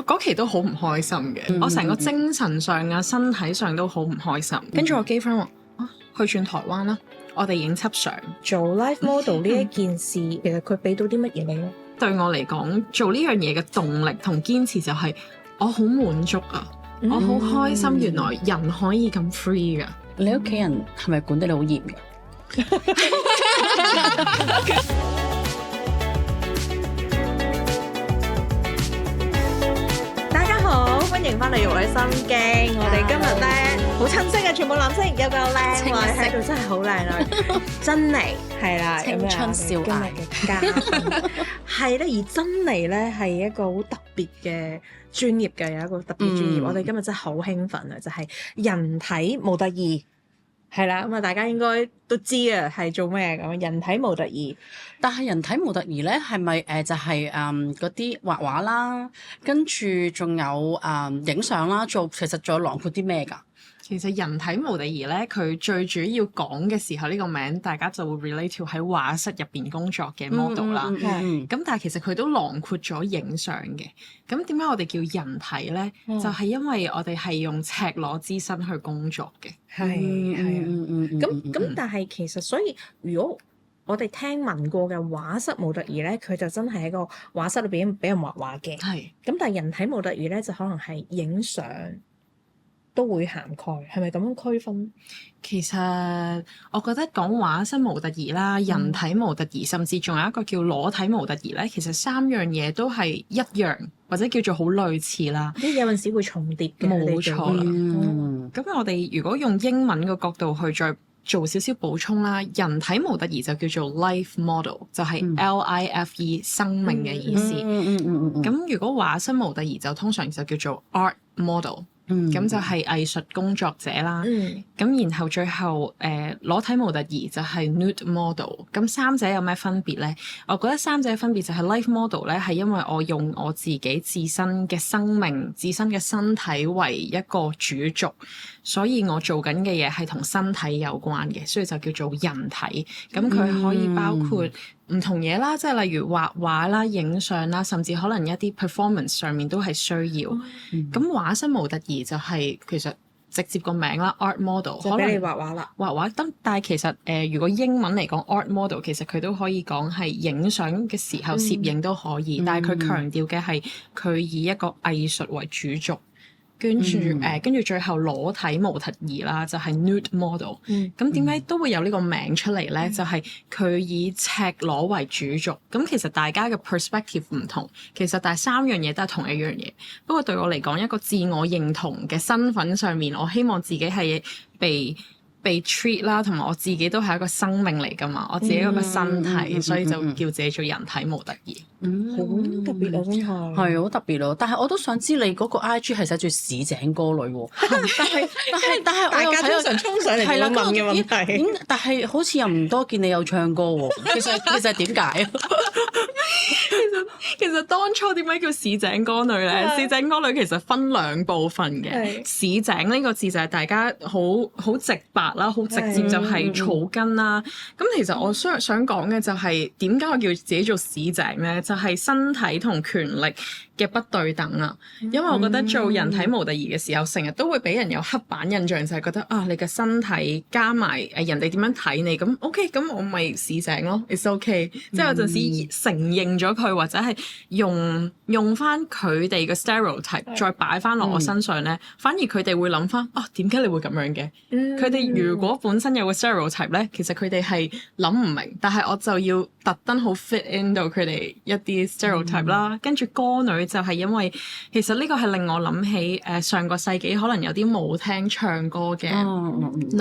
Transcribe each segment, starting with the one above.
嗰期都好唔開心嘅，我成個精神上啊、身體上都好唔開心。跟住我基 friend 話去轉台灣啦，我哋影輯相。做 life model 呢一件事，其實佢俾到啲乜嘢你咧？對我嚟講，做呢樣嘢嘅動力同堅持就係我好滿足啊！我好開心，原來人可以咁 free 噶。你屋企人係咪管得你好嚴㗎？大家好，歡迎翻嚟《玉女心經》。我哋今日咧好親色嘅，全部男生有個靚女喺度，真係好靚女。珍妮係啦，青春少艾嘅嘉賓係咧，而珍妮咧係一個好特別嘅專業嘅，有一個特別專業。我哋今日真係好興奮啊！就係人體模特兒。係啦，咁啊，大家應該都知啊，係做咩咁？人體模特兒，但係人體模特兒咧，係咪就係嗰啲畫畫啦，跟住仲有影相啦，其實仲有囊括啲咩㗎？其實人體模特兒咧，佢最主要講嘅時候，呢個名大家就會 relate to 喺畫室入邊工作嘅 model 啦。咁但係其實佢都囊括咗影相嘅。咁點解我哋叫人體咧？就係因為我哋係用赤裸之身去工作嘅。咁但係其實所以如果我哋聽聞過嘅畫室模特兒咧，佢就真係喺個畫室裏邊俾人畫畫嘅。係。咁但係人體模特兒咧，就可能係影相都會涵蓋，係咪咁樣區分？其實我覺得講畫室模特兒啦、人體模特兒，甚至仲有一個叫裸體模特兒咧，其實三樣嘢都係一樣，或者叫做好類似啦。即係有陣時會重疊嘅。冇錯啦。咁我哋如果用英文個角度去再做少少補充啦，人體模特兒就叫做 life model， 就係 LIFE 生命嘅意思。咁如果畫室模特兒就通常就叫做 art model。咁就係藝術工作者啦，咁然後最後裸體模特兒就係 nude model。咁三者有咩分別咧？我覺得三者分別就係 life model 咧，係因為我用我自己自身嘅生命、自身嘅身體為一個主軸，所以我做緊嘅嘢係同身體有關嘅，所以就叫做人體。咁佢可以包括唔同嘢啦，即係例如畫畫啦、影相啦，甚至可能一啲 performance 上面都係需要。咁畫室模特兒就係其實直接個名啦 ，art model， 就俾你畫畫啦。畫畫得，但係其實如果英文嚟講 art model， 其實佢都可以講係影相嘅時候攝影都可以，但係佢強調嘅係佢以一個藝術為主軸。跟住最後裸體模特兒啦，就係 nude model。咁點解都會有呢個名出嚟咧？就係佢以赤裸為主軸。咁其實大家嘅 perspective 唔同，其實但係三樣嘢都係同一樣嘢。不過對我嚟講，一個自我認同嘅身份上面，我希望自己係被 treat 啦，同埋我自己都係一個生命嚟㗎嘛，我自己一個身體，所以就叫自己做人體模特兒。好特別啊，真係係好特別咯。但係我都想知你嗰個 IG 係寫住市井歌女喎。但係大家通常衝上嚟問嘅問題。但係好似又唔多見你有唱歌喎。其實點解啊？其實當初點解叫市井歌女咧？市井歌女其實分兩部分嘅。市井呢個字就係大家好直白啦，好直接就係草根啦。咁其實我想講嘅就係點解我叫自己做市井咧？就係身體同權力嘅不對等啊。因為我覺得做人體模特兒嘅時候，成日都會俾人有刻板印象，就係覺得啊，你嘅身體加埋人哋點樣睇你，咁 OK，咁我咪市井咯，it's OK。即係有陣時承認咗佢，或者係用翻佢哋嘅 stereotype 再擺翻落我身上咧，反而佢哋會諗翻啊，點解你會咁樣嘅？佢哋如果本身有個 stereotype 咧，其實佢哋係諗唔明，但係我就要特登好 fit in 到佢哋一啲 stereotype 啦。跟住歌女就係因為其實呢個係令我諗起上個世紀可能有啲舞廳唱歌嘅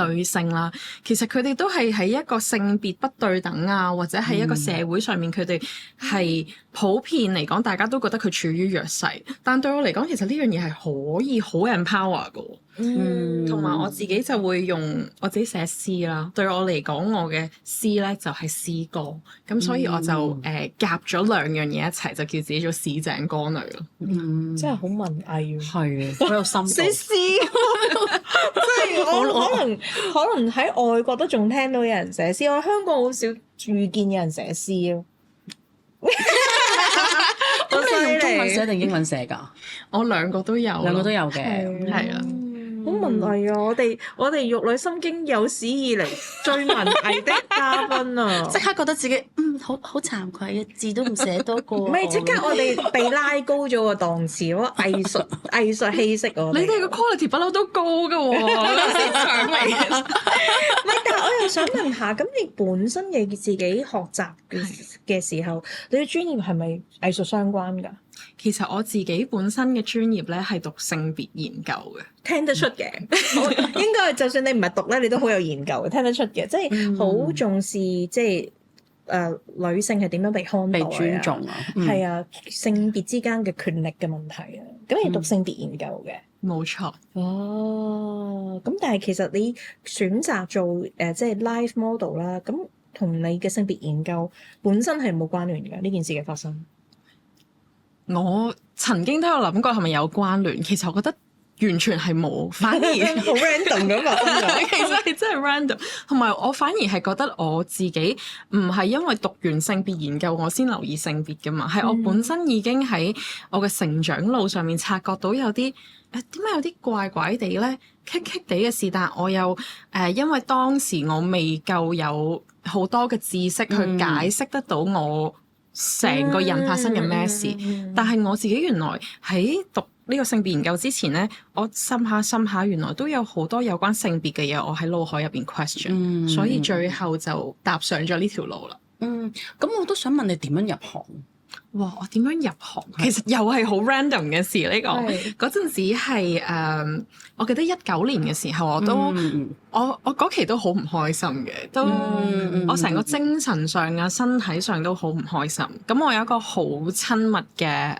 女性啦，其實佢哋都係喺一個性別不對等啊，或者係一個社會上面佢哋係普遍嚟講大家都覺得佢處於弱勢，但對我嚟講其實呢樣嘢係可以好 empower 㗎。同埋我自己就會用我自己寫詩啦。對我嚟講，我嘅詩咧就係詩歌，咁所以我就夾咗兩樣嘢一齊，就叫自己做市井歌女咯。真係好文藝喎。係啊，好有深度。寫詩，即係我可能喺外國都仲聽到有人寫詩，我香港好少遇見有人寫詩咯。咁你用中文寫定英文寫㗎？我兩個都有，兩個都有嘅，係啊。好文藝啊！我哋玉女心經有史以嚟最文藝的嘉賓啊！即刻覺得自己好慚愧啊，字都唔寫多個。唔係即刻我哋被拉高咗個檔次咯，藝術氣息我哋。你哋個 quality 不嬲都高㗎喎，上嚟。唔係，但係我又想問下，咁你本身嘅自己學習嘅時候，你嘅專業係咪藝術相關㗎？其實我自己本身嘅專業咧係讀性別研究嘅，聽得出嘅。應該就算你唔係讀咧，你都好有研究嘅，聽得出嘅，即係好重視即係女性係點樣被看待、被尊重啊，係啊，性別之間嘅權力嘅問題啊。咁你讀性別研究嘅，冇錯。哦，咁但係其實你選擇做即係 live model 啦，咁同你嘅性別研究本身係冇關聯㗎呢件事嘅發生。我曾經都有諗過係咪有關聯，其實我覺得完全係冇，反而好 random 咁發生咗。其實係真係 random，同埋我反而係覺得我自己唔係因為讀完性別研究我先留意性別㗎嘛，係我本身已經喺我嘅成長路上面察覺到有啲點解有啲怪怪地咧，棘棘地嘅事，但係我又因為當時我未夠有好多嘅知識去解釋得到我成個人發生緊咩事，但係我自己原來喺讀呢個性別研究之前咧，我深下原來都有好多有關性別嘅嘢，我喺腦海入邊 question，所以最後就踏上咗呢條路啦。咁我都想問你點樣入行？哇！我點樣入行？其實又係好 random 嘅事呢個。嗰陣時係我記得19年嘅時候，我都我嗰期都好唔開心嘅，都我成個精神上啊、身體上都好唔開心。咁我有一個好親密嘅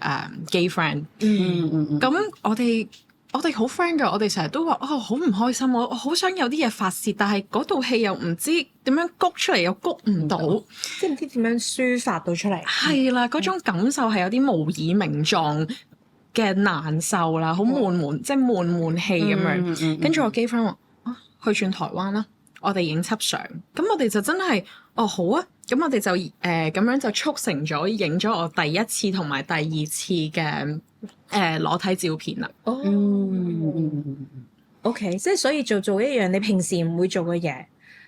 gay friend，咁我哋好 friend 㗎，我哋成日都話好唔開心，我好想有啲嘢發泄，但係嗰道氣又唔知點樣谷出嚟，又谷唔到，即係唔知點樣抒發到出嚟。係啦，嗰種感受係有啲無以名狀嘅難受啦，好悶，即係悶氣咁樣。跟住我 gay friend 話去轉台灣啦，我哋影輯相。咁我哋就真係好啊，咁我哋就咁樣就促成咗影咗我第一次同埋第二次嘅裸體照片啦。OK， 即係所以做一樣你平時唔會做嘅嘢，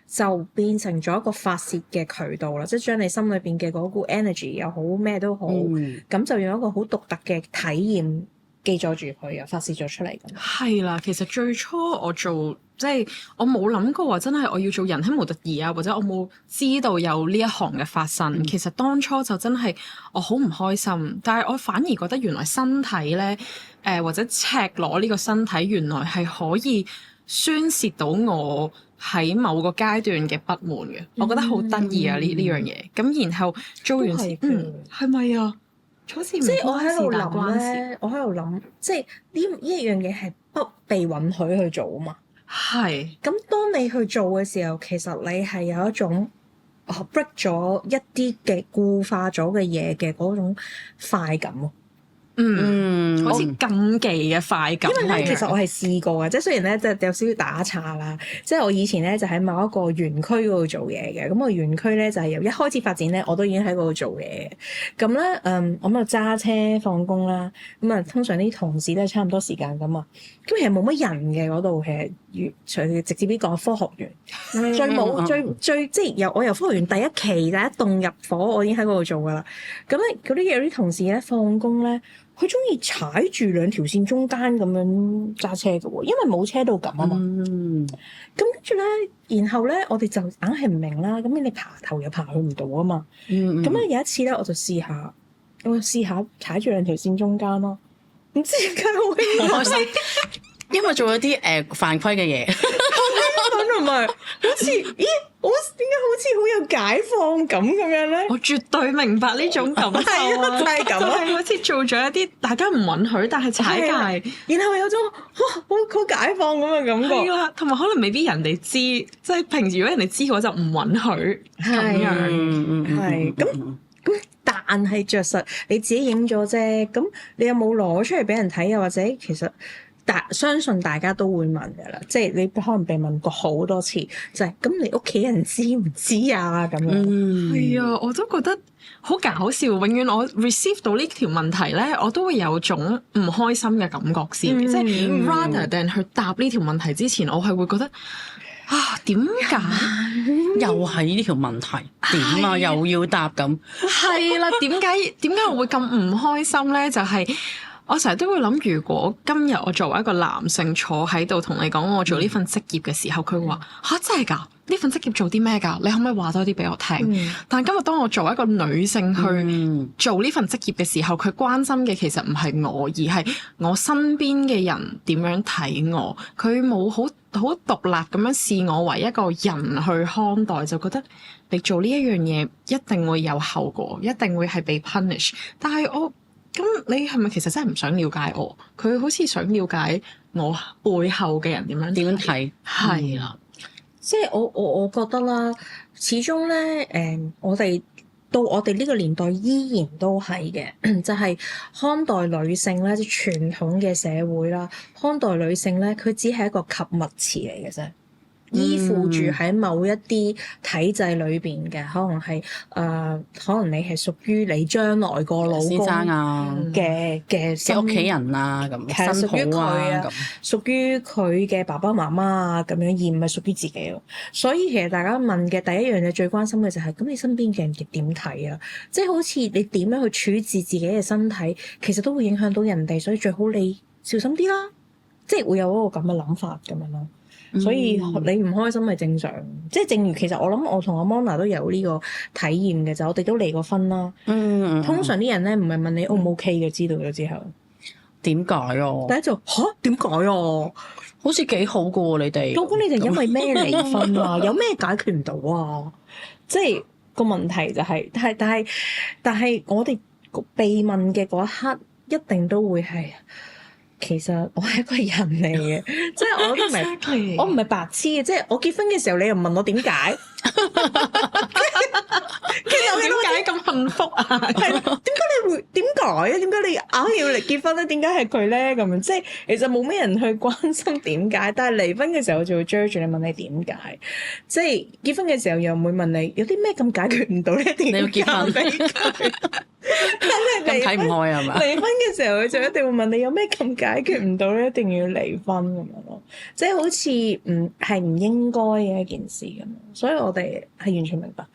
就變成咗一個發泄嘅渠道啦。即係將你心裏邊嘅嗰股 energy 又好咩都好，咁就用一個好獨特嘅體驗記載住佢，又發泄咗出嚟咁。係啦，其實最初我做即係我冇諗過話真係我要做人體模特兒啊，或者我冇知道有呢一行嘅發生。其實當初就真係我好唔開心，但係我反而覺得原來身體咧或者赤裸呢個身體原來係可以宣泄到我喺某個階段嘅不滿嘅。我覺得好得意啊呢樣嘢。咁然後做完係咪啊？好似即係我喺度諗咧，我喺度諗，即係呢一樣嘢係不被允許去做啊嘛。係。咁當你去做嘅時候，其實你係有一種break 咗一啲嘅固化咗嘅嘢嘅嗰種快感咯。好似禁忌嘅快感。因為咧，其實我係試過嘅，即係雖然咧，即係有少少打岔啦。即係我以前咧就喺某一個園區嗰度做嘢嘅。咁個園區咧就係由一開始發展咧，我都已經喺嗰度做嘢嘅。咁咧，我咁就揸車放工啦。咁啊，通常啲同事都係差唔多時間㗎嘛。咁其實冇乜人嘅嗰度，其實直接啲講科學園，最即係我由科學園第一期第一棟入伙，我已經喺嗰度做㗎啦。咁咧嗰啲有啲同事咧放工咧，佢中意踩住兩條線中間咁樣揸車嘅喎，因為冇車道感啊嘛。咁跟住咧，然後咧，我哋就硬係唔明啦。咁你爬頭又爬去唔到啊嘛。咁咧有一次咧，我試下踩住兩條線中間咯。唔知點解好開心，因為做咗啲犯規嘅嘢。同埋好似我點解好似好有解放感咁樣咧？我絕對明白呢種感受啊，就係咁啊，好似做咗一啲大家唔允許，但係踩界，然後有種好解放咁嘅感覺。係啦，同埋可能未必人哋知，即係平時如果人哋知嘅話就唔允許咁樣。係咁，但係着實你自己影咗啫。咁你有冇攞出嚟俾人睇啊？或者其實相信大家都會問㗎啦，即係你可能被問過好多次，就係咁你屋企人知唔知啊？咁樣係啊，我都覺得好搞笑。永遠我 receive 到呢條問題咧，我都會有種唔開心嘅感覺先。即係 rather than 去答呢條問題之前，我係會覺得啊，點解又係呢條問題？點啊？又要答咁？係啦，點解我會咁唔開心咧？就係、我成日都會諗，如果今日我作為一個男性坐喺度同你講我做呢份職業嘅時候，佢話吓，真係㗎？呢份職業做啲咩㗎？你可唔可以話多啲俾我聽？但係今日當我作為一個女性去做呢份職業嘅時候，佢關心嘅其實唔係我，而係我身邊嘅人點樣睇我。佢冇好獨立咁樣視我為一個人去看待，就覺得你做呢一樣嘢一定會有後果，一定會係被 punish。但係咁你係咪其實真係唔想了解我？佢好似想了解我背後嘅人點樣睇？係啦。即係我覺得啦，始終咧我哋到我哋呢個年代依然都係嘅，就係看待女性咧，即係傳統嘅社會啦，看待女性咧，佢只係一個及物詞嚟嘅啫。依附住喺某一啲體制裏邊嘅，可能係可能你係屬於你將來個老公嘅屋企人啊，咁係屬於佢啊，咁屬於佢嘅爸爸媽媽啊咁樣，而唔係屬於自己咯。所以其實大家問嘅第一樣嘢最關心嘅就係，咁你身邊嘅人點睇啊？即係好似你點樣去處置自己嘅身體，其實都會影響到人哋，所以最好你小心啲啦。即係會有嗰個咁嘅諗法咁樣咯。所以你唔開心係正常，即係正如其實我諗我同阿 Mona 都有呢個體驗嘅，就我哋都離過婚啦。通常啲人咧唔係問你 O 唔 OK 嘅，知道咗之後點解啊？第一就吓點解啊？好似幾好噶喎，你哋究竟你哋因為咩離婚啊？有咩解決唔到啊？即係個問題就係，但係我哋被問嘅嗰一刻，一定都會係。其實我係一個人嚟嘅，即係我都唔係，我唔係白痴嘅，即係我結婚嘅時候，你又問我點解？其實點解咁幸福啊？係點解你會點解啊？點解你硬要嚟結婚咧？點解係佢咧？咁樣即係其實冇咩人去關心點解，但係離婚嘅時候就會追住你問你點解。即係結婚嘅時候又唔會問你有啲咩咁解決唔到呢？一定要結婚俾佢。咁睇唔開係嘛？離婚嘅時候佢就一定會問你有咩咁解決唔到咧？一定要離婚咁樣咯，即係好似係唔應該嘅一件事咁樣，所以我哋係完全明白。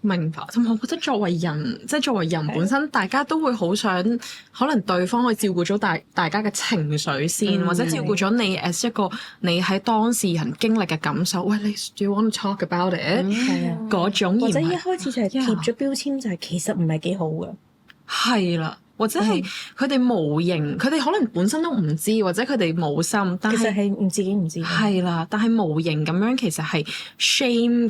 明白，同埋我覺得作為人，即係作為人本身，大家都會好想可能對方去照顧咗大家嘅情緒先，或者照顧咗你 as 一個你喺當事人經歷嘅感受。喂，你 do you want to talk about it？係啊，嗰種或者一開始就係貼咗標籤，就係其實唔係幾好嘅。係啦，或者係佢哋無形，佢哋可能本身都唔知，或者佢哋冇心，但係其實係自己唔知。係啦，但係無形咁樣其實係 shame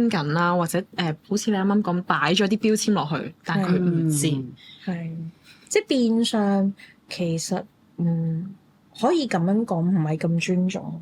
緊啦，或者好似你啱啱講擺咗啲標籤落去，但係佢唔知，係即係變相其實可以咁樣講，唔係咁尊重，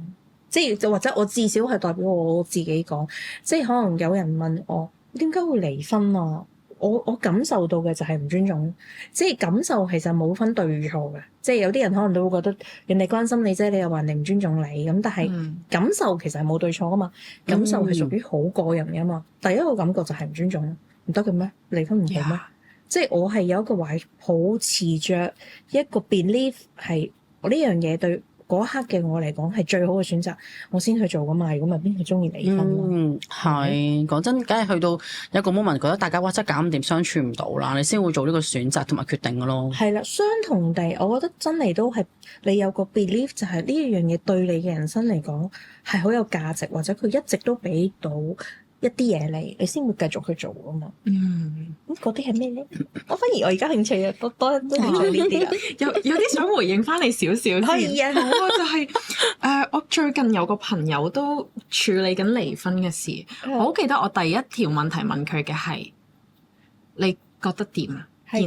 即係就或者我至少係代表我自己講，即係可能有人問我點解會離婚啊？我感受到嘅就係唔尊重，即係感受其實冇分對與錯嘅，即係有啲人可能都會覺得人哋關心你啫，你又話人哋唔尊重你咁，但係感受其實係冇對錯噶嘛，感受係屬於好個人噶嘛。第一個感覺就係唔尊重，唔得嘅咩？離婚唔好咩？即係我係有一個懷抱持着一個 belief 係我呢樣嘢對嗰一刻嘅我嚟講係最好嘅選擇，我先去做噶嘛。如果唔係邊個中意離婚？係講真，梗係去到有一個 moment 覺得大家真係搞唔掂，相處唔到啦，你先會做呢個選擇同埋決定嘅咯。係啦，相同地，我覺得真係都係你有個 belief 就係呢一樣嘢對你嘅人生嚟講係好有價值，或者佢一直都俾到一啲嘢你先會繼續去做噶嘛。咁嗰啲係咩咧？我反而我而家興趣多興趣呢啲啦。有啲想回應翻你少少先。係啊，就係我最近有個朋友都處理緊離婚嘅事，我好記得我第一條問題問佢嘅係你覺得點？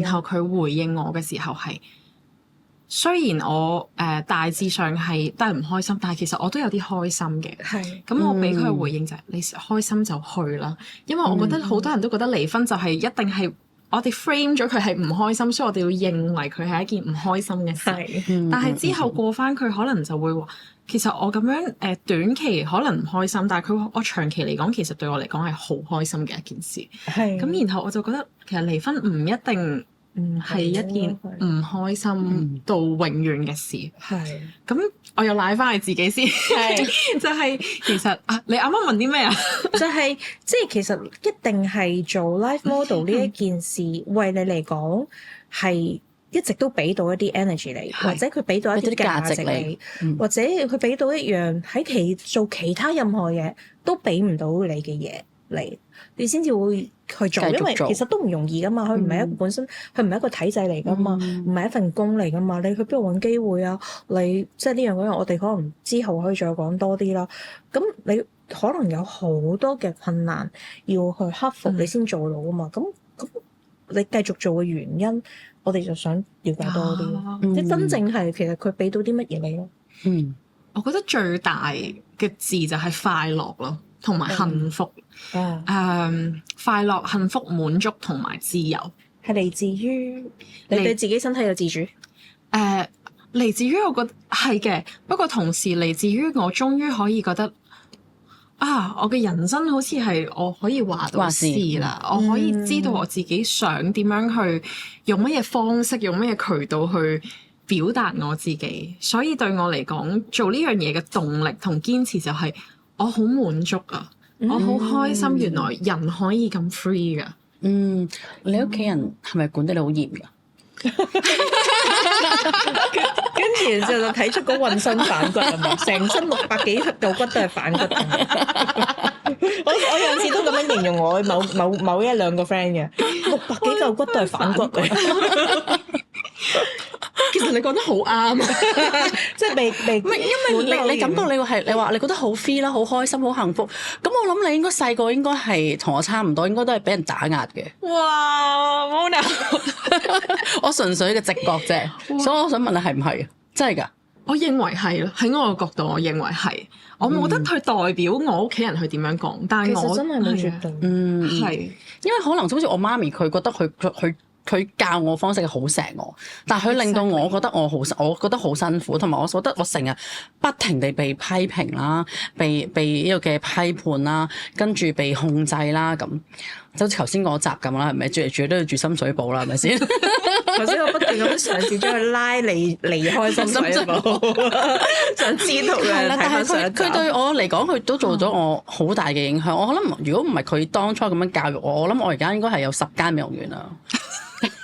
然後佢回應我嘅時候係。雖然我大致上係都係唔開心，但係其實我都有啲開心嘅。係咁，我俾佢嘅回應就係你開心就去啦，因為我覺得好多人都覺得離婚就係一定係我哋 frame 咗佢係唔開心，所以我哋要認為佢係一件唔開心嘅事。但係之後過翻佢可能就會話，其實我咁樣短期可能唔開心，但係我長期嚟講其實對我嚟講係好開心嘅一件事。係咁，然後我就覺得其實離婚唔一定係一件唔開心到永遠嘅事。係咁，我又賴翻去自己先。係就係其實你啱啱問啲咩啊？就係即係其實一定係做 life model 呢一件事，為你嚟講係一直都俾到一啲 energy 你，或者佢俾到一啲價值你，或者佢俾到一樣喺做其他任何嘢都俾唔到你嘅嘢嚟，你先至會去做，因為其實都唔容易噶嘛。佢唔係一個本身，佢唔係一個體制嚟噶嘛，唔係一份工嚟噶嘛。你去邊度揾機會啊？你即係呢樣嗰樣，我哋可能之後可以再講多啲啦。咁你可能有好多嘅困難要去克服，你先做到啊嘛。咁你繼續做嘅原因，我哋就想了解多啲，即係真正係其實佢俾到啲乜嘢你咯。我覺得最大嘅字就係快樂咯，同埋幸福。快樂、幸福、滿足同埋自由，係嚟自於你對自己身體有自主。嚟自於我覺得係嘅，不過同時嚟自於我終於可以覺得我嘅人生好似係我可以話到事啦，我可以知道我自己想點樣去用乜嘢方式，用乜嘢渠道去表達我自己。所以對我嚟講，做呢樣嘢嘅動力同堅持就係我好滿足啊！我好開心，原來人可以咁 free 噶。你屋企人係咪管得你好嚴㗎？跟住然之後就睇出嗰渾身反骨啊嘛，成身600幾嚿骨都係反骨。我有陣時都咁樣形容我某一兩個 friend 嘅600幾嚿骨都係反骨嚟。其實你講得好啱，即係未唔係因為你感覺你話你覺得好 free 啦，好開心，好幸福。咁我諗你應該細個應該係同我差唔多，應該都係俾人打壓嘅。哇，Mona，我純粹嘅直覺啫，所以我想問你係唔係？真係㗎？我認為係咯，喺我嘅角度，我認為係。我冇得去代表我屋企人去點樣講，但係我真係冇絕對。係，因為可能好似我媽咪，佢覺得佢教我方式係好錫我，但係佢令到我覺得我覺得好辛苦，同埋我覺得我成日不停地被批評啦，被呢個嘅批判啦，跟住被控制啦，咁就好似頭先嗰集咁啦，係咪？住嚟住都要住深水埗啦，係咪先？頭先我不斷咁樣嘗試將佢拉離開深水埗，想知道嘅。但係佢對我嚟講，佢都做咗我好大嘅影響。我諗如果唔係佢當初咁樣教育我，我諗我而家應該係有10間美容院啦。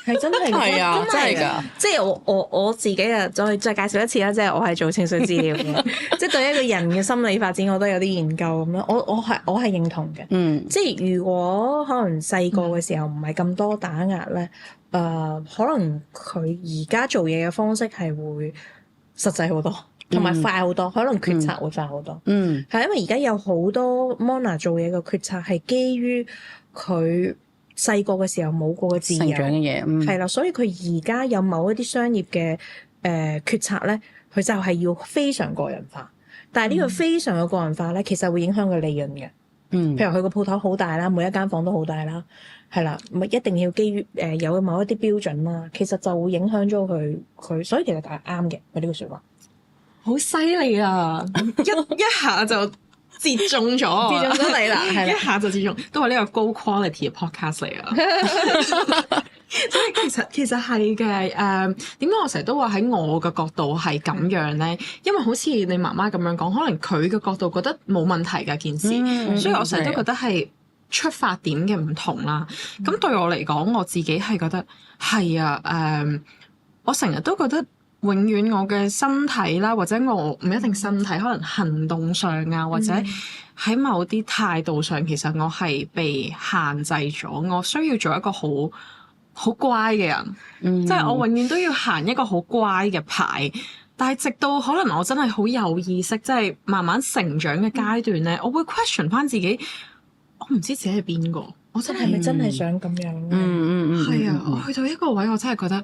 係真係係啊，真係㗎！即係我自己啊，再介紹一次啦，即係我係做情緒治療嘅，即係對一個人嘅心理發展，我都有啲研究咁樣。我係認同嘅。即係如果可能細個嘅時候唔係咁多打壓咧，可能佢而家做嘢嘅方式係會實際好多，同埋快好多，可能決策會快好多。係因為而家有好多 Mona 做嘢嘅決策係基於佢細個嘅時候冇過嘅自由成長嘅嘢，係啦，所以佢而家有某一啲商業嘅決策咧，佢就係要非常個人化。但係呢個非常嘅個人化咧，其實會影響佢利潤嘅。譬如佢個鋪頭好大啦，每一間房都好大啦，係啦，咪一定要基於有某一啲標準啦，其實就會影響咗佢，所以其實係啱嘅。佢呢句説話好犀利啊！一下就接中咗，你啦，係一下就接中，都係呢個高 quality 嘅 podcast 嚟啊！所以其實係嘅，點解我成日都話喺我嘅角度係咁樣咧？因為好似你媽媽咁樣講，可能佢嘅角度覺得冇問題嘅件事，所以我成日都覺得係出發點嘅唔同啦。咁對我嚟講，我自己係覺得係啊，我成日都覺得永遠我嘅身體啦，或者我唔一定身體，可能行動上啊，或者喺某啲態度上，其實我係被限制咗，我需要做一個好乖嘅人，即係我永遠都要行一個好乖嘅牌。但係直到可能我真係好有意識，即係慢慢成長嘅階段咧，我會 question 翻自己，我唔知自己係邊個，我真係咪真係想咁樣？係啊，我去到一個位，我真係覺得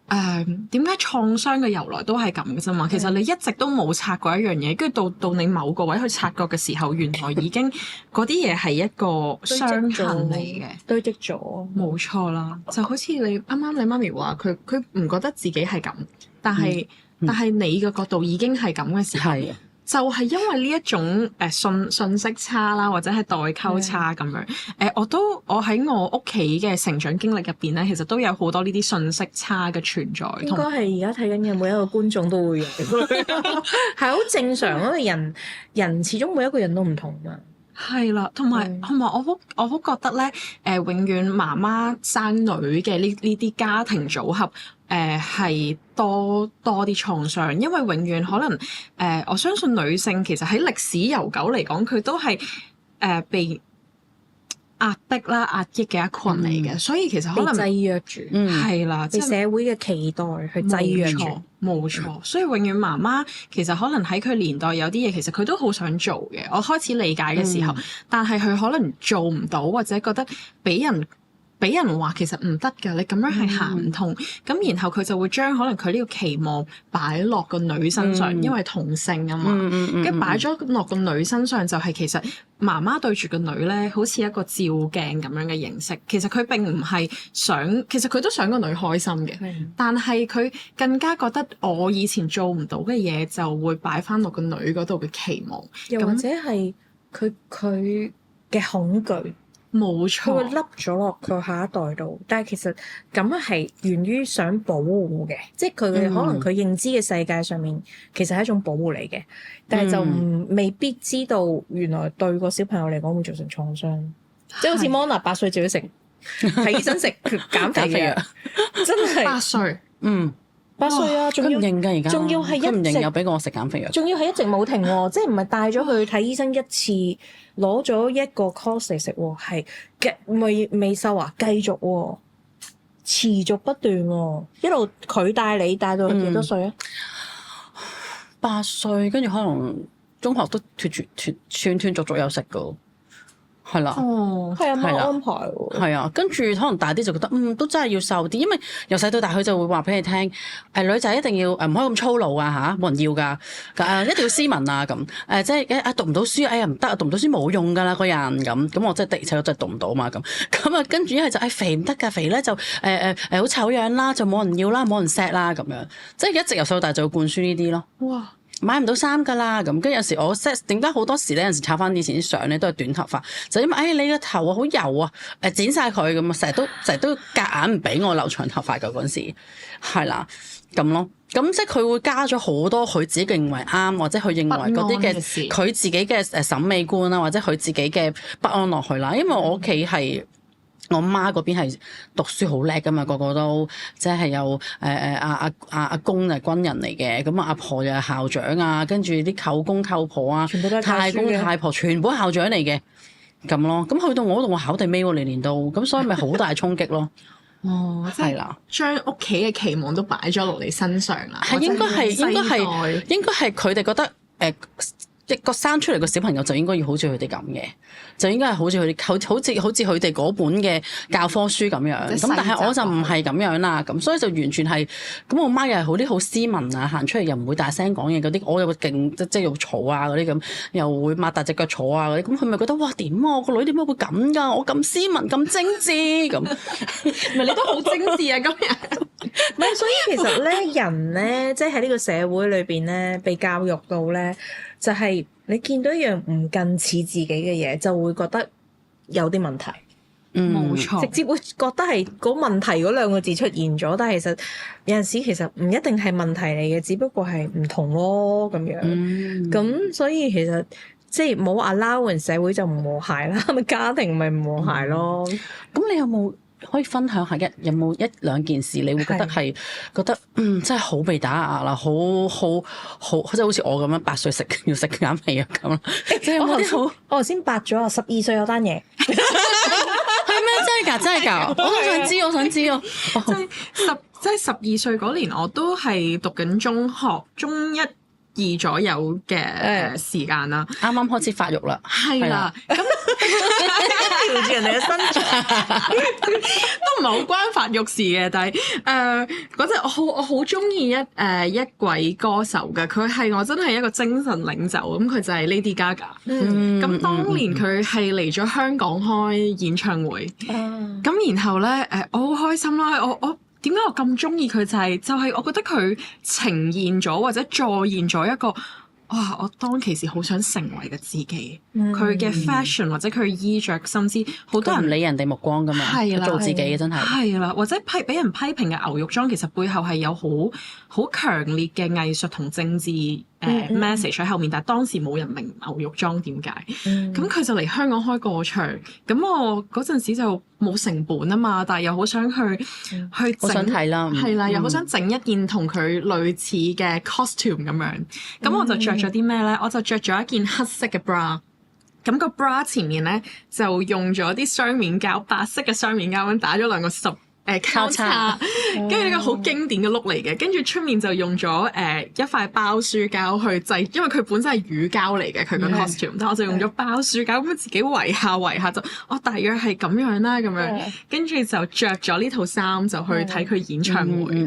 點解創傷嘅由來都係咁嘅啫嘛？其實你一直都冇察過一樣嘢，跟住到你某個位去察覺嘅時候，原來已經嗰啲嘢係一個傷痕嚟嘅，堆積咗，冇錯啦。就好似你啱啱你媽咪話，佢唔覺得自己係咁，但係你嘅角度已經係咁嘅時候。就係因為呢一種信息差啦，或者係代溝差咁樣。我喺我屋企嘅成長經歷入邊咧，其實都有好多呢啲信息差嘅存在。應該係而家睇緊嘅每一個觀眾都會有，係好正常，因為人始終每一個人都唔同嘛。係啦，同埋我好覺得咧，永遠媽媽生女嘅呢啲家庭組合。係多啲創傷，因為永遠可能我相信女性其實喺歷史悠久嚟講，佢都係被壓迫啦、壓抑嘅一群嚟嘅，所以其實可能被制約住，係啦，被社會嘅期待去制約住，冇錯。所以永遠媽媽其實可能喺佢年代有啲嘢，其實佢都好想做嘅。我開始理解嘅時候，但係佢可能做唔到，或者覺得俾人話其實唔得㗎，你咁樣係行唔通，咁然後佢就會將可能佢呢個期望擺落個女身上，因為同性啊嘛，跟住擺咗落個女身上就係其實媽媽對住個女咧，好似一個照鏡咁樣嘅形式。其實佢並唔係想，其實佢都想個女開心嘅，但係佢更加覺得我以前做唔到嘅嘢就會擺翻落個女嗰度嘅期望，又或者係佢嘅恐懼。冇錯，佢會凹咗落佢下一代度，但係其實咁樣係源於想保護嘅，即係佢可能佢認知嘅世界上面其實係一種保護嚟嘅，但係就未必知道原來對個小朋友嚟講會造成創傷，即係好似 Mona 8歲就要食睇醫生食減肥藥，真係8歲8歲啊，仲要唔認㗎而家，仲要係佢唔認一直又俾我食減肥藥，仲要係一直冇停喎，即係唔係帶咗去睇醫生一次，攞咗一個 course 嚟食喎，係未瘦啊，繼續喎，持續不斷喎，一路佢帶你帶到幾多歲啊？8歲，跟住可能中學都斷斷續續有食㗎。係啦，係啊，冇安排喎。係啊，跟住可能大啲就覺得都真係要瘦啲，因為由細到大佢就會話俾你聽，女仔一定要唔可以咁粗魯啊嚇，冇人要㗎，一定要斯文啊咁，即係讀唔到書，哎呀唔得啊，讀唔到書冇用㗎啦個人咁我真係的而且確真係讀唔到嘛咁啊跟住一係就肥唔得㗎，肥咧就好醜樣啦，就冇人要啦，冇人錫啦咁樣，即係一直由細到大就會灌輸呢啲咯。哇！買唔到衫㗎啦，咁跟住有時我 set 點解好多時咧，有時抄翻以前啲相咧都係短頭髮，就因為你個頭啊好油啊，剪晒佢咁啊，成日都夾硬唔俾我留長頭髮㗎嗰陣時，係啦咁咯，咁即係佢會加咗好多佢自己認為啱，或者佢認為嗰啲嘅佢自己嘅審美觀啦，或者佢自己嘅不安落去啦，因為我屋企係。我媽嗰邊係讀書好叻㗎嘛，個個都即係有阿公係軍人嚟嘅，咁阿婆又係校長啊，跟住啲舅公舅婆啊，全部都係太公太婆，全部校長嚟嘅咁咯。咁去到我度，我考第尾喎，年年都咁，所以咪好大衝擊咯。哦，係啦，將屋企嘅期望都擺咗落你身上啦。係應該係佢哋覺得一個生出嚟個小朋友就應該要好似佢哋咁嘅，就應該係好似佢哋好似佢哋嗰本嘅教科書咁樣。咁但係我就唔係咁樣啦，咁所以就完全係咁。我媽又係好斯文啊，行出嚟又唔會大聲講嘢嗰啲，我又會勁即係又嘈啊嗰啲咁，又會擘大隻腳坐啊嗰啲。咁佢咪覺得哇點啊？我個女點解會咁㗎？我咁斯文咁精緻咁，唔係你都好精緻啊今日。唔係，所以其實咧人咧，即係喺呢個社會裏邊咧，被教育到咧。就係你見到一樣唔近似自己嘅嘢，就會覺得有啲問題。冇錯，直接會覺得係嗰問題嗰兩個字出現咗，但係其實有陣時其實唔一定係問題嚟嘅，只不過係唔同咯咁樣。咁所以其實即係冇 allowance，社會就唔和諧啦，咪家庭咪唔和諧咯。咁你有冇可以分享下有冇一兩件事你會覺得係覺得真係好被打壓啦，好即係好似我咁樣8歲要食減肥藥咁啦。我頭先8咗啊，12歲有單嘢係咩？真係㗎！我都想知啊！即係12歲嗰年，我都係讀緊中學，中1、2左右嘅時間啦，啱啱開始發育啦，係啦，咁調住人哋嘅身材，都唔係好關發育事嘅，但係嗰陣我好中意一位歌手嘅，佢係我真係一個精神領袖，咁佢就係 Lady Gaga。咁當年佢係嚟咗香港開演唱會，咁然後咧我好開心啦，我點解我咁中意佢就係我覺得佢呈現咗或者再現咗一個。哇！我當其時好想成為嘅自己，佢嘅 fashion 或者佢衣着，甚至好多人唔理人哋目光㗎嘛，係做自己嘅真係。係啦，或者俾人批評嘅牛肉裝，其實背後係有好強烈嘅藝術同政治message 喺後面，但係當時冇人明牛肉裝點解。咁佢就嚟香港開個場，咁我嗰陣時就冇成本啊嘛，但係又好想去整，好想睇啦，係啦，又好想整一件同佢類似嘅 costume 咁樣。咁我就着咗啲咩咧？我就着咗一件黑色嘅 bra。咁個 bra 前面咧就用咗啲雙面膠，白色嘅雙面膠咁打咗兩個交叉，跟住呢個好經典嘅 look 嚟嘅。跟住出面就用咗一塊包書膠去製，因為佢本身係乳膠嚟嘅佢個 costume，但我就用咗包書膠咁自己圍下就，大約係咁樣啦咁樣，跟住就着咗呢套衫就去睇佢演唱會，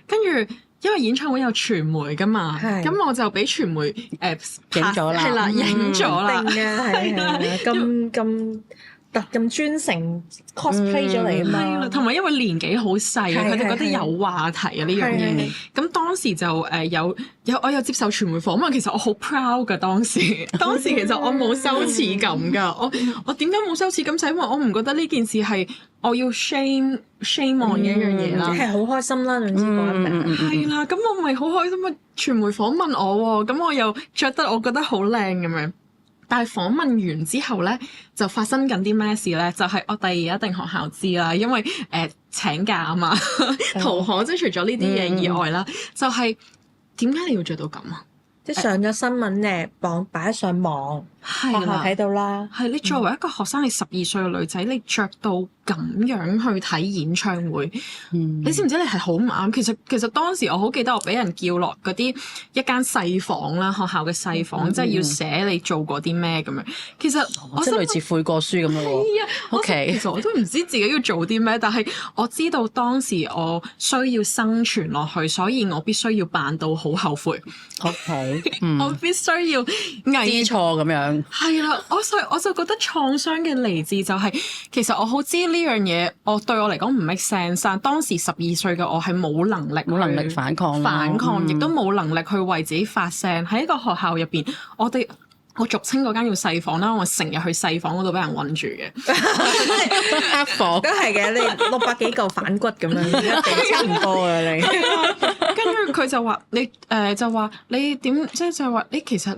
跟住。因為演唱會有傳媒㗎嘛，咁我就俾傳媒影咗啦，係啦，影咗啦，定嘅係咁專程 cosplay 咗嚟啊嘛，同埋因為年紀好細啊，佢哋覺得有話題啊呢樣嘢。咁當時就我有接受傳媒訪問，其實我好 proud 㗎當時其實我冇羞恥感㗎，我點解冇羞恥感？就因為我唔覺得呢件事係我要 shame on 嘅一樣嘢啦，係好開心啦，總之嗰一名係啦，咁我咪好開心啊！傳媒訪問我喎，咁我又着得我覺得好靚咁樣。但係訪問完之後咧，就發生緊啲咩事咧？就係我第二日一定學校知啦，因為請假啊嘛，逃學即係除咗呢啲嘢以外啦，就係點解你要着到咁啊？即係上咗新聞咧，擺上網，學校睇到啦。係你作為一個學生，你12歲嘅女仔，你着到咁樣去睇演唱會，你知唔知你係好唔啱？其實當時我好記得我俾人叫落嗰啲一間細房啦，學校嘅細房，即係要寫你做過啲咩咁樣。其實即係類似悔過書咁樣喎。係啊，OK，其實我都唔知自己要做啲咩，但係我知道當時我需要生存落去，所以我必須要扮到好後悔。OK，我必須要知錯咁樣。係啦，我就覺得創傷嘅嚟自就係，其實我好知呢樣嘢，對我嚟講唔 make sense。當時12歲嘅我係冇能力反抗，亦都冇能力去為自己發聲。喺一個學校入邊，我俗稱嗰間叫細房啦，我成日去細房嗰度俾人韞住嘅黑房都係嘅，你600幾嚿反骨咁樣，一定差唔多啊你。跟住佢就話你你點，即係就話你其實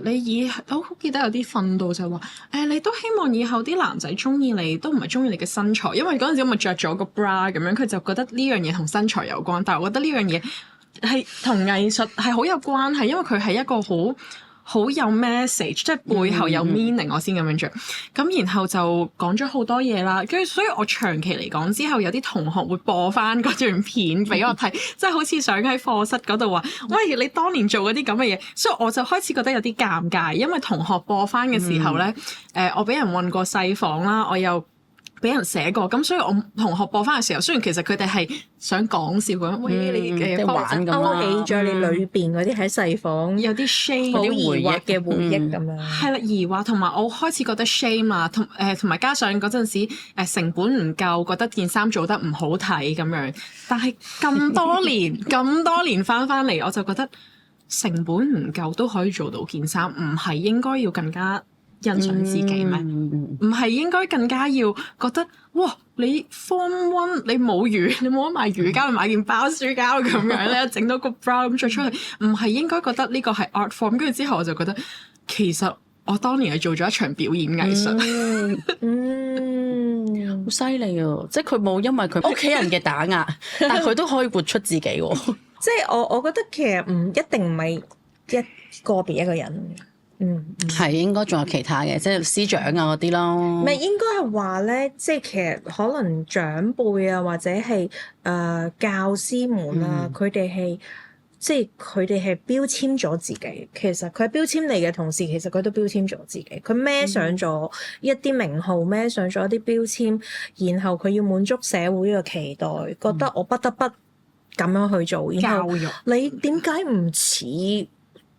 我好記得有啲訓導就話你都希望以後啲男仔中意你，都唔係中意你嘅身材，因為嗰陣時我咪着咗個 bra 咁樣，佢就覺得呢樣嘢同身材有關，但係我覺得呢樣嘢係同藝術係好有關係，因為佢係一個好有 message， 即係背後有 meaning，我先咁樣着。咁然後就講咗好多嘢啦，跟住所以我長期嚟講之後，有啲同學會播翻嗰段片俾我睇，即係好似想喺課室嗰度話，喂，你當年做嗰啲咁嘅嘢，所以我就開始覺得有啲尷尬，因為同學播翻嘅時候咧，我俾人韞過細房啦，我又俾人寫過，咁所以我同學播翻嘅時候，雖然其實佢哋係想講笑咁，喂，你嘅玩咁勾起咗你裏邊嗰啲喺細房有啲 shame 好疑惑嘅回憶咁樣。係啦，疑惑同埋我開始覺得 shame 啊，同埋加上嗰陣時成本唔夠，覺得件衫做得唔好睇咁樣。但係咁多年翻嚟，我就覺得成本唔夠都可以做到件衫，唔係應該要更加欣賞自己咩？唔係應該更加要覺得哇！你 Form 1你冇得買魚膠，你買件包書膠咁樣咧，整到個 bra 咁着出去，唔係應該覺得呢個係 art form？跟住之後我就覺得其實我當年係做咗一場表演藝術，好犀利啊！即係佢冇因為佢屋企人嘅打壓，但係佢都可以活出自己喎。即係我覺得其實唔一定唔係個別一個人。係應該仲有其他嘅，即係師長啊嗰啲咯。唔係應該係話咧，即係其實可能長輩啊，或者係教師們啊，佢哋係即係佢哋係標籤咗自己。其實佢係標籤你嘅同時，其實佢都標籤咗自己。佢孭上咗一啲名號，孭上咗一啲標籤，然後佢要滿足社會嘅期待，覺得我不得不咁樣去做。然後教育你點解唔似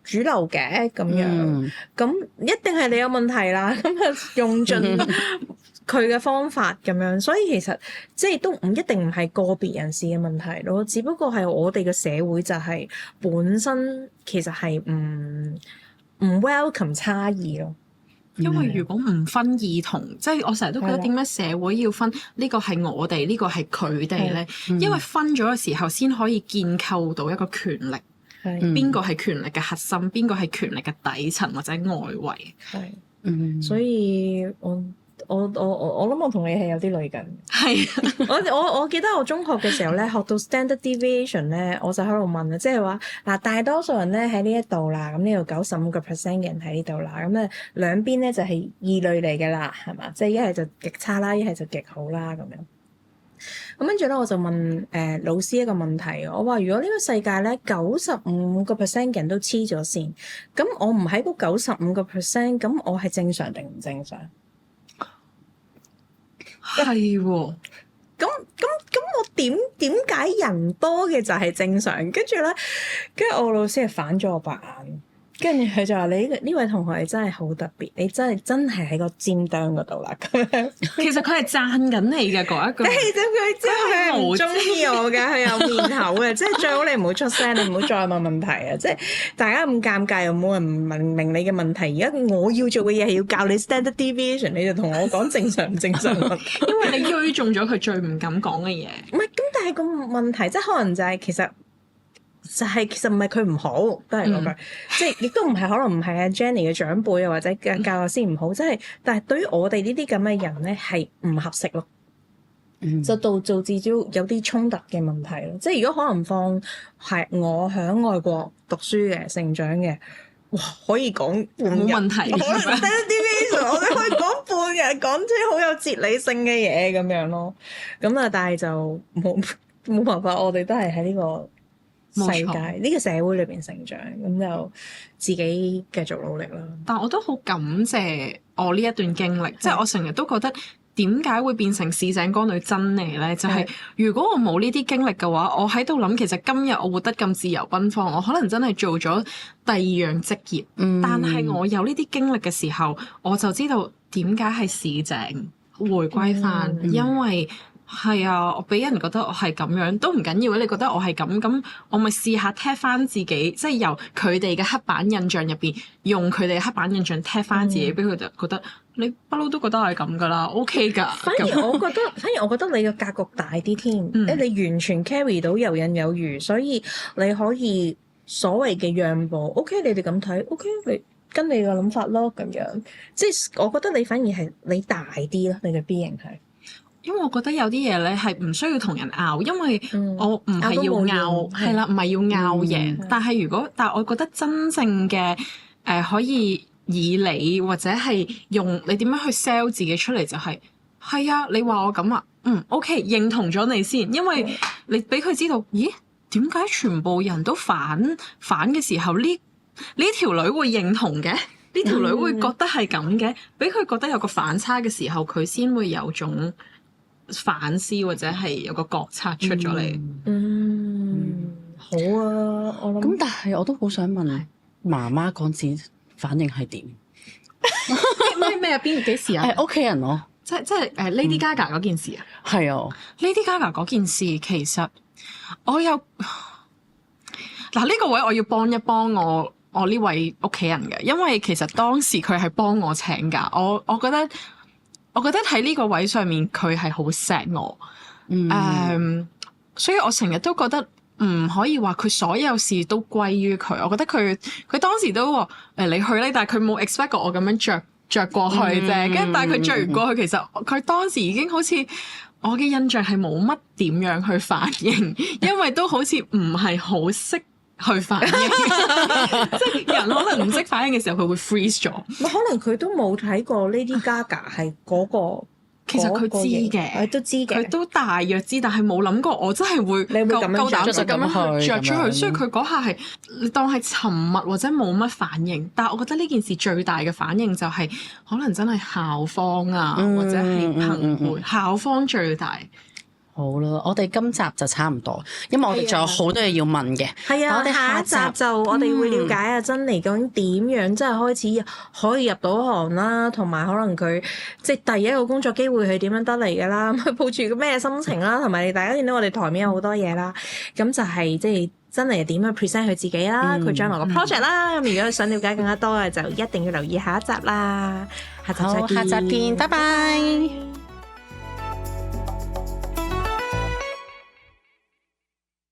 主流嘅咁樣？咁一定係你有問題啦。咁啊用盡佢嘅方法咁樣，所以其實即係都唔一定唔係個別人士嘅問題咯，只不過係我哋嘅社會就係本身其實係唔 welcome 差異咯。因為如果唔分異同，即係我成日都覺得點解社會要分呢個係我哋，呢個係佢哋咧？因為分咗嘅時候先可以建構到一個權力，邊個係權力嘅核心，邊個係權力嘅底層或者外圍。係，所以我諗我同你係有啲類近。係，我記得我中學嘅時候咧，學到 standard deviation 咧，我就喺度問啊，即係話嗱，大多數人咧喺呢一度啦，咁呢度95% 嘅人喺呢度啦，咁咧兩邊咧就係異類嚟嘅啦，係嘛？即係一係就極差啦，一係就極好啦咁樣。咁跟住咧，我就問老師一個問題，我話如果呢個世界咧95% 嘅人都黐咗線，咁我唔喺嗰95%，咁我係正常定唔正常？係喎，咁我點解人多嘅就係正常？跟住咧，跟住我老師係反咗我白眼，跟住佢就話：你呢位同學你真係好特別，你真係喺個尖端嗰度啦。咁樣其實佢係讚緊你嘅嗰一句。佢真係唔中意我嘅，佢有面口嘅，即係最好你唔好出聲，你唔好再問問題啊！即係大家咁尷尬又冇人明你嘅問題。而家我要做嘅嘢係要教你 standard deviation， 你就同我講正常唔正常問題。因為你追中咗佢最唔敢講嘅嘢。唔係咁，但係個問題即係可能就係其實唔係佢唔好，都係嗰句，即係亦都唔係可能唔係阿 Jenny 嘅長輩啊，或者嘅教師唔好，即係但係對於我哋呢啲咁嘅人咧係唔合適咯，就導致咗有啲衝突嘅問題咯。即係如果可能放係我喺外國讀書嘅成長嘅，哇可以講半日冇問題，我哋可以講半日，講啲好有哲理性嘅嘢咁樣咯。咁啊，但係就冇辦法，我哋都係喺呢個世界呢個社會裏邊成長，咁就自己繼續努力啦。但我都好感謝我呢一段經歷，即係我成日都覺得點解會變成市井歌女珍妮呢？就係如果我冇呢啲經歷嘅話，我喺度諗其實今日我活得咁自由奔放，我可能真係做咗第二樣職業。但係我有呢啲經歷嘅時候，我就知道點解係市井回歸返，因為係啊，我俾人覺得我係咁樣都唔緊要嘅。你覺得我係咁，我咪試下踢翻自己，即係由佢哋嘅刻板印象入邊，用佢哋嘅刻板印象踢翻自己，俾佢哋覺得你不嬲都覺得我係咁噶啦，OK 噶。反而我覺得你嘅格局大啲添，你完全 carry 到游刃有餘，所以你可以所謂嘅讓步，OK，你哋咁睇，OK，你跟你嘅諗法咯，咁樣。即係我覺得你反而係你大啲咯，你嘅 B 型係。因為我覺得有啲嘢咧係唔需要同人拗，因為我唔係要拗，係啦，唔係要拗贏。但係但係我覺得真正嘅可以以你或者係用你點樣去 sell 自己出嚟，就係啊，你話我咁啊，OK， 認同咗你先，因為你俾佢知道，咦，點解全部人都反嘅時候，呢條女會認同嘅，呢條女會覺得係咁嘅，俾佢覺得有個反差嘅時候，佢先會有種反思或者係有個覺察出咗嚟。好啊，我諗。咁但係我都好想問媽媽嗰陣時反應係點？咩啊？幾時啊？屋企人咯，即係Lady Gaga 嗰件事啊。係啊，Lady Gaga 嗰件事其實我有嗱呢個位我要幫一幫我呢位屋企人嘅，因為其實當時佢係幫我請假，我覺得喺呢個位上面佢係好錫我，所以我成日都覺得唔可以話佢所有事都歸於佢。我覺得佢當時都話你去咧，但係佢冇 expect 過我咁樣着過去啫。跟住但係佢着完過去，其實佢當時已經好似我嘅印象係冇乜點樣去反應，因為都好似唔係好識去反應，即係人可能唔識反應嘅時候，佢會 freeze 咗。可能佢都冇睇過 Lady Gaga 係嗰個其實佢知嘅，都知嘅，佢都大約知，但係冇諗過我真係會夠膽就咁樣去着出去，所以佢嗰下係你當係沉默或者冇乜反應。但係我覺得呢件事最大嘅反應就係可能真係校方啊，或者係朋輩，校方最大。好啦，我哋今集就差唔多，因為我哋仲有好多嘢要問嘅。係啊，我哋下一集就我哋會了解阿珍妮究竟點樣，即係開始可以入到行啦，同埋可能佢即係第一個工作機會係點樣得嚟㗎啦，佢抱住個咩心情啦，同埋大家見到我哋台面有好多嘢啦，咁就係即係珍妮點樣 present 佢自己啦，佢將來個 project 啦，咁如果想了解更加多嘅，就一定要留意下一集啦。下集再見，好，下集見，拜拜。